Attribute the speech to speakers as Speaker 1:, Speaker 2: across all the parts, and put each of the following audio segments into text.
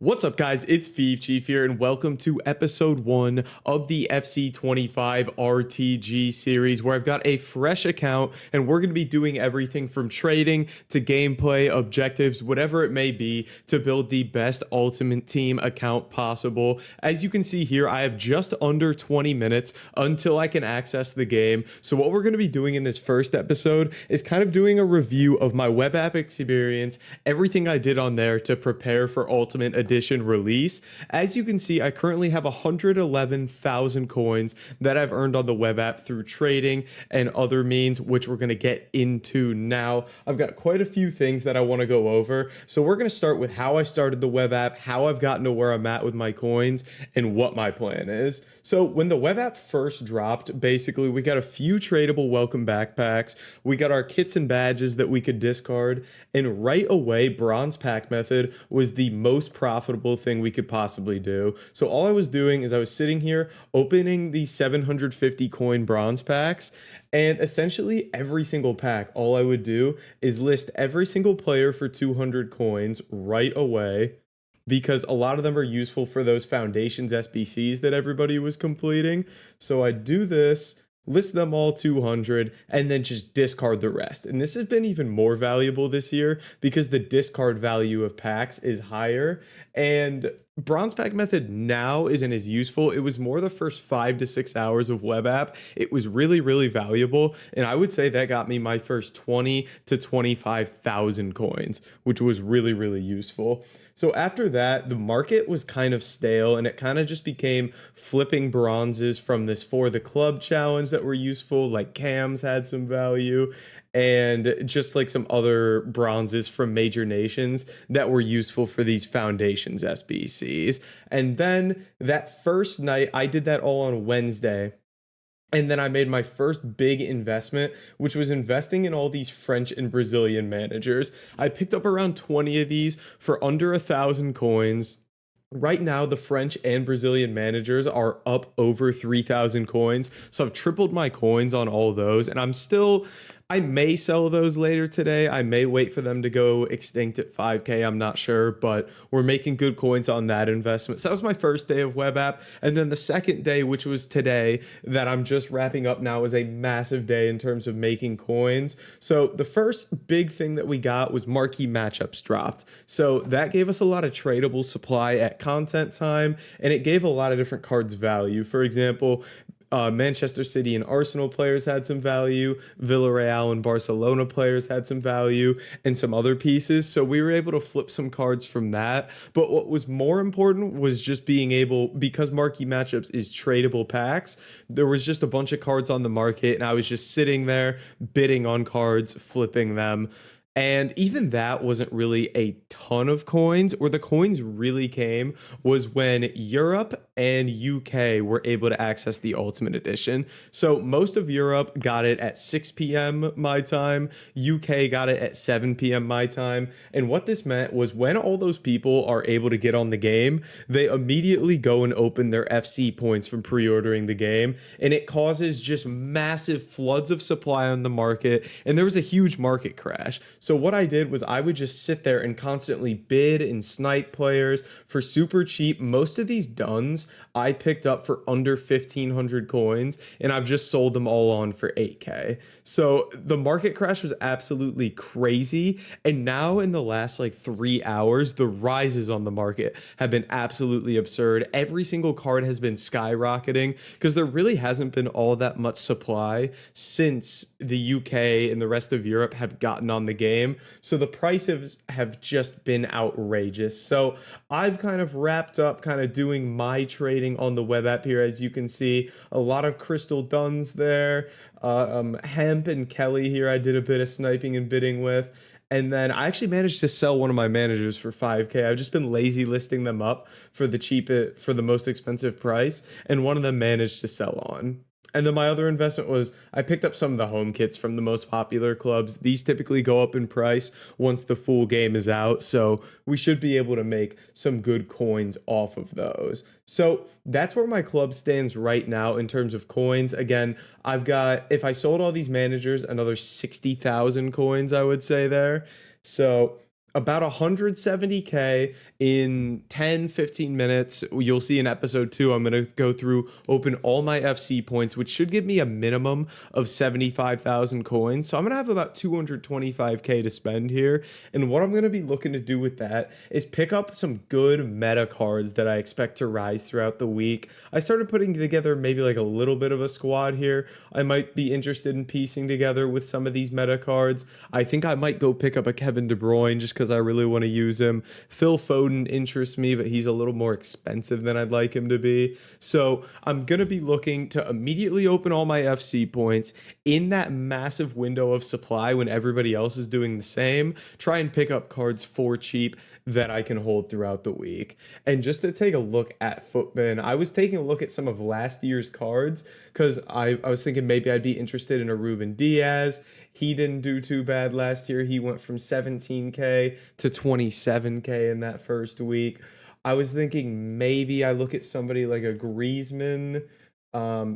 Speaker 1: What's up, guys? It's Chief here, and welcome to episode 1 of the FC25 RTG series, where I've got a fresh account, and we're going to be doing everything from trading to gameplay, objectives, whatever it may be, to build the best Ultimate Team account possible. As you can see here, I have just under 20 minutes until I can access the game. So what we're going to be doing in this first episode is kind of doing a review of my web app experience, everything I did on there to prepare for Ultimate Edition release. As you can see, I currently have 111,000 coins that I've earned on the web app through trading and other means, which we're going to get into now. I've got quite a few things that I want to go over. So we're going to start with how I started the web app, how I've gotten to where I'm at with my coins, and what my plan is. So when the web app first dropped, basically we got a few tradable welcome backpacks. We got our kits and badges that we could discard. And right away, bronze pack method was the most profitable thing we could possibly do. So all I was doing is I was sitting here opening these 750 coin bronze packs, and essentially every single pack, all I would do is list every single player for 200 coins right away, because a lot of them are useful for those foundations SBCs that everybody was completing. So I do this, list them all 200, and then just discard the rest. And this has been even more valuable this year because the discard value of packs is higher. And bronze pack method now isn't as useful. It was more the first 5 to 6 hours of web app. It was really, really valuable. And I would say that got me my first 20 to 25,000 coins, which was really, really useful. So after that, the market was kind of stale, and it kind of just became flipping bronzes from this for the club challenge that were useful, like cams had some value, and just like some other bronzes from major nations that were useful for these foundations SBCs. And then that first night, I did that all on Wednesday. And then I made my first big investment, which was investing in all these French and Brazilian managers. I picked up around 20 of these for under 1,000 coins. Right now, the French and Brazilian managers are up over 3,000 coins. So I've tripled my coins on all those, and I may sell those later today. I may wait for them to go extinct at 5K. I'm not sure, but we're making good coins on that investment. So that was my first day of web app. And then the second day, which was today, that I'm just wrapping up now, is a massive day in terms of making coins. So the first big thing that we got was marquee matchups dropped. So that gave us a lot of tradable supply at content time, and it gave a lot of different cards value. For example, Manchester City and Arsenal players had some value. Villarreal and Barcelona players had some value, and some other pieces. So we were able to flip some cards from that. But what was more important was just being able, because marquee matchups is tradable packs, there was just a bunch of cards on the market, and I was just sitting there bidding on cards, flipping them. And even that wasn't really a ton of coins. Where the coins really came was when Europe and UK were able to access the Ultimate Edition. So most of Europe got it at 6 p.m. my time. UK got it at 7 p.m. my time. And what this meant was when all those people are able to get on the game, they immediately go and open their FC points from pre-ordering the game. And it causes just massive floods of supply on the market. And there was a huge market crash. So what I did was I would just sit there and constantly bid and snipe players for super cheap. Most of these duns I picked up for under 1,500 coins, and I've just sold them all on for 8K. So the market crash was absolutely crazy. And now in the last like 3 hours, the rises on the market have been absolutely absurd. Every single card has been skyrocketing because there really hasn't been all that much supply since the UK and the rest of Europe have gotten on the game. So the prices have just been outrageous. So I've kind of wrapped up kind of doing my trading on the web app here. As you can see, a lot of crystal duns there. Hemp and Kelly here I did a bit of sniping and bidding with. And then I actually managed to sell one of my managers for 5K. I've just been lazy listing them up for the most expensive price, and one of them managed to sell on. And then my other investment was I picked up some of the home kits from the most popular clubs. These typically go up in price once the full game is out, so we should be able to make some good coins off of those. So that's where my club stands right now in terms of coins. Again, I've got, if I sold all these managers, another 60,000 coins, I would say there. So about 170k in 10-15 minutes. You'll see in episode 2 I'm going to go through, open all my FC points, which should give me a minimum of 75,000 coins. So I'm going to have about 225k to spend here, and what I'm going to be looking to do with that is pick up some good meta cards that I expect to rise throughout the week. I started putting together maybe like a little bit of a squad here. I might be interested in piecing together with some of these meta cards. I think I might go pick up a Kevin De Bruyne just because I really want to use him. Phil Foden interests me, but he's a little more expensive than I'd like him to be. So I'm going to be looking to immediately open all my FC points in that massive window of supply when everybody else is doing the same. Try and pick up cards for cheap that I can hold throughout the week. And just to take a look at Footman, I was taking a look at some of last year's cards because I was thinking maybe I'd be interested in a Ruben Diaz. He didn't do too bad last year. He went from 17k to 27k in that first week. I was thinking maybe I look at somebody like a Griezmann.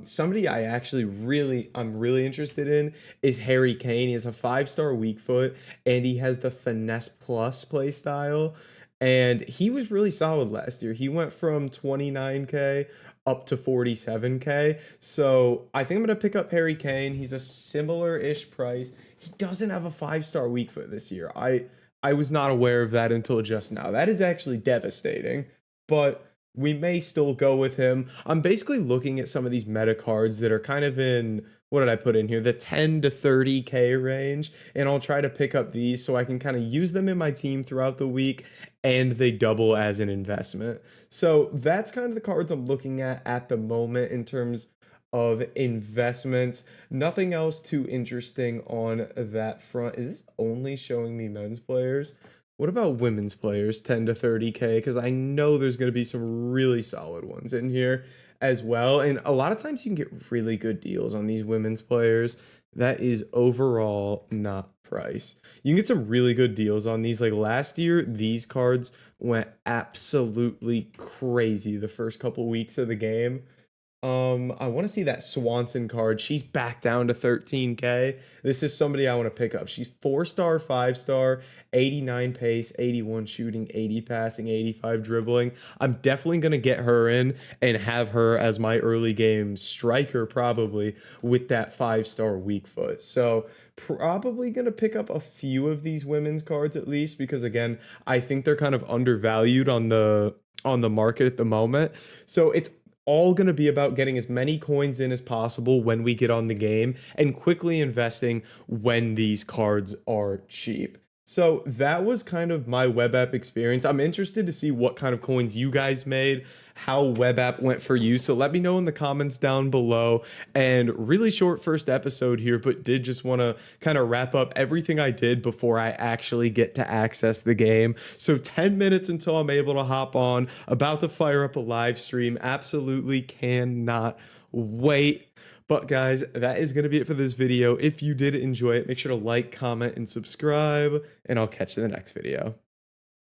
Speaker 1: Somebody I'm really interested in is Harry Kane. He has a 5-star weak foot and he has the finesse plus play style. And he was really solid last year. He went from 29k up to 47k. So I think I'm gonna pick up Harry Kane. He's a similar-ish price. He doesn't have a 5-star weak foot this year. I was not aware of that until just now. That is actually devastating. But we may still go with him. I'm basically looking at some of these meta cards that are kind of in, what did I put in here? The 10 to 30k range. And I'll try to pick up these so I can kind of use them in my team throughout the week and they double as an investment. So that's kind of the cards I'm looking at the moment in terms of investments. Nothing else too interesting on that front. Is this only showing me men's players? What about women's players, 10 to 30k? Because I know there's going to be some really solid ones in here as well. And a lot of times you can get really good deals on these women's players. That is overall not price. You can get some really good deals on these. Like last year, these cards went absolutely crazy the first couple weeks of the game. I want to see that Swanson card. She's back down to 13k. This is somebody I want to pick up. She's 4-star, 5-star, 89 pace, 81 shooting, 80 passing, 85 dribbling. I'm definitely going to get her in and have her as my early game striker probably with that 5-star weak foot. So probably going to pick up a few of these women's cards at least because again, I think they're kind of undervalued on the market at the moment. So it's all going to be about getting as many coins in as possible when we get on the game and quickly investing when these cards are cheap. So that was kind of my web app experience. I'm interested to see what kind of coins you guys made, how web app went for you. So let me know in the comments down below. And really short first episode here, but did just want to kind of wrap up everything I did before I actually get to access the game. So 10 minutes until I'm able to hop on, about to fire up a live stream. Absolutely cannot wait. But guys, that is going to be it for this video. If you did enjoy it, make sure to like, comment, and subscribe, and I'll catch you in the next video.